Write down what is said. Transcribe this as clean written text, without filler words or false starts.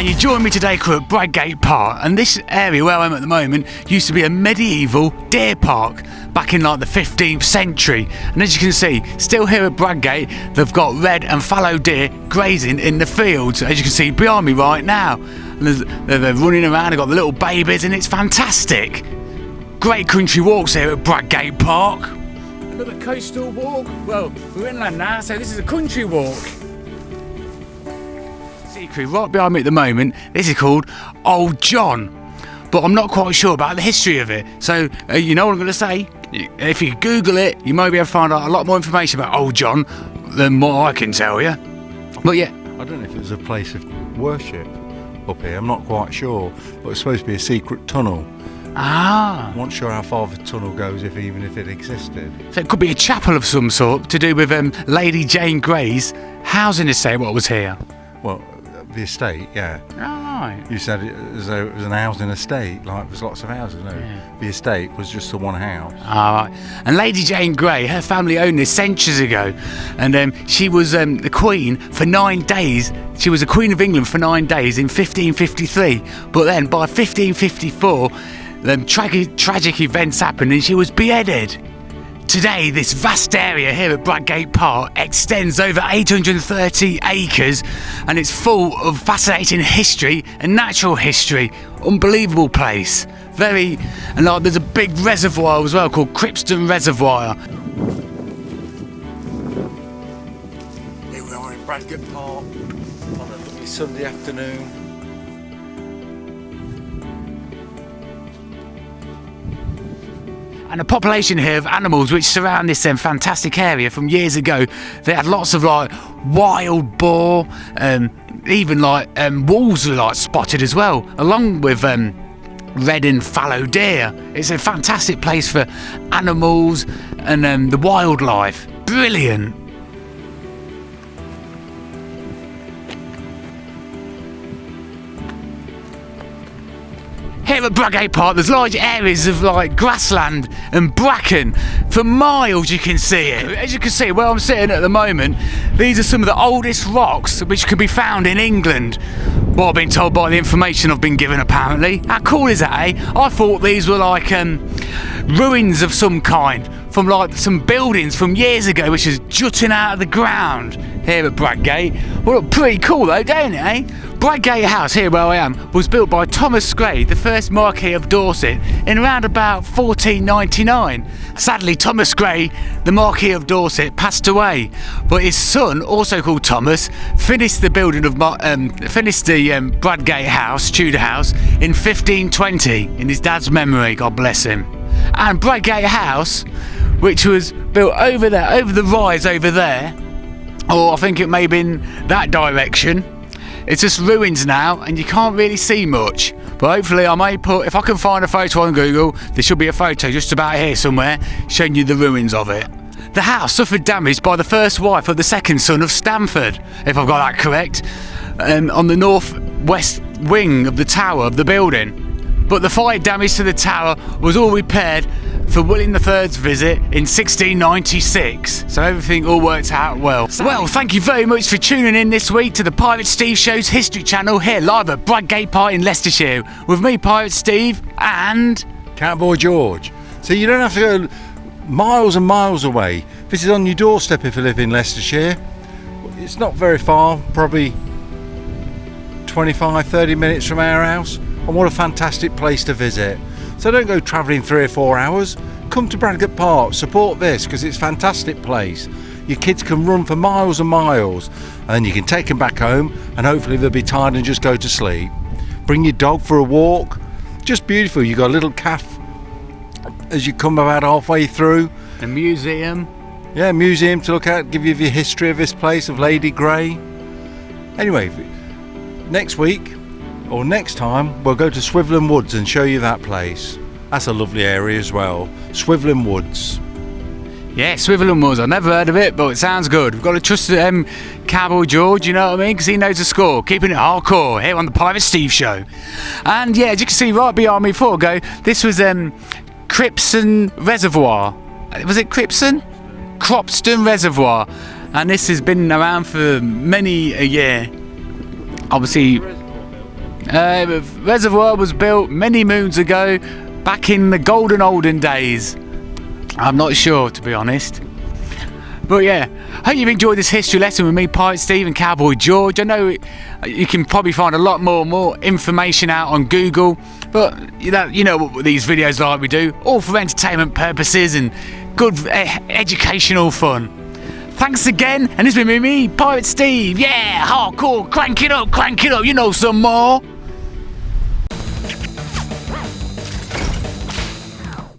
And you join me today crew at BradGate Park, and this area where I'm at the moment used to be a medieval deer park back in like the 15th century. And as you can see, still here at BradGate, they've got red and fallow deer grazing in the fields, as you can see behind me right now. And they're running around, they've got the little babies, and it's fantastic. Great country walks here at BradGate Park. Another coastal walk. Well, we're inland now, so this is a country walk. Right behind me at the moment, this is called Old John, but I'm not quite sure about the history of it. So you know what I'm going to say? If you Google it, you might be able to find out a lot more information about Old John than what I can tell you. But yeah, I don't know if it was a place of worship up here, I'm not quite sure, but it's supposed to be a secret tunnel. I'm not sure how far the tunnel goes, even if it existed. So it could be a chapel of some sort to do with Lady Jane Grey's housing estate, what was here. Well, the estate, yeah. Oh, right. You said it as though it was an housing estate, like there's lots of houses, no? Yeah. The estate was just the one house. All right. And Lady Jane Grey, her family owned this centuries ago, and she was the Queen for 9 days. She was the Queen of England for 9 days in 1553, but then by 1554, tragic events happened and she was beheaded. Today, this vast area here at BradGate Park extends over 830 acres, and it's full of fascinating history and natural history. Unbelievable place. And there's a big reservoir as well called Cripston Reservoir. Here we are in BradGate Park on a lovely Sunday afternoon. And the population here of animals which surround this fantastic area from years ago, they had lots of wild boar, even wolves were spotted as well, along with red and fallow deer. It's a fantastic place for animals and the wildlife. Brilliant. Here at BradGate Park, there's large areas of grassland and bracken. For miles you can see it. As you can see where I'm sitting at the moment, these are some of the oldest rocks which can be found in England. Well, I've been told by the information I've been given apparently. How cool is that, eh? I thought these were ruins of some kind from some buildings from years ago which is jutting out of the ground here at BradGate. Well, pretty cool though, don't it, eh? BradGate House, here where I am, was built by Thomas Grey, the first Marquis of Dorset, in around about 1499. Sadly, Thomas Grey, the Marquis of Dorset, passed away, but his son, also called Thomas, finished the building of BradGate House, Tudor House, in 1520 in his dad's memory. God bless him. And BradGate House, which was built over there, over the rise over there, or I think it may have been that direction. It's just ruins now and you can't really see much, but hopefully I may if I can find a photo on Google, there should be a photo just about here somewhere showing you the ruins of it. The house suffered damage by the first wife of the second son of Stamford, if I've got that correct, on the north-west wing of the tower of the building. But the fire damage to the tower was all repaired for William III's visit in 1696, so everything all worked out well. Well, thank you very much for tuning in this week to the Pirate Steve Show's History Channel here live at BradGate Park in Leicestershire with me, Pirate Steve, and Cowboy George. So you don't have to go miles and miles away. This is on your doorstep if you live in Leicestershire. It's not very far, probably 25-30 minutes from our house, and what a fantastic place to visit. So don't go travelling 3 or 4 hours. Come to BradGate Park, support this because it's a fantastic place. Your kids can run for miles and miles, and then you can take them back home and hopefully they'll be tired and just go to sleep. Bring your dog for a walk. Just beautiful. You've got a little cafe as you come about halfway through. A museum. Yeah, museum to look at, give you the history of this place, of Lady Grey. Anyway, next week or next time we'll go to Swiveling Woods and show you that place. That's a lovely area as well, Swiveling Woods. Yeah, Swiveling Woods, I've never heard of it, but it sounds good. We've got to trust Cowboy George, you know what I mean, because he knows the score, keeping it hardcore here on the Pirate Steve Show. And yeah, as you can see right behind me before I go, this was Cripston Reservoir. Was it Cripston? Cropston Reservoir, and this has been around for many a year. Obviously, Reservoir was built many moons ago, back in the golden olden days. I'm not sure, to be honest. But yeah, hope you've enjoyed this history lesson with me, Pirate Steve and Cowboy George. I know you can probably find a lot more information out on Google, but you know what these videos are like we do, all for entertainment purposes and good educational fun. Thanks again, and this has been me, Pirate Steve. Yeah, hardcore, crank it up, you know some more.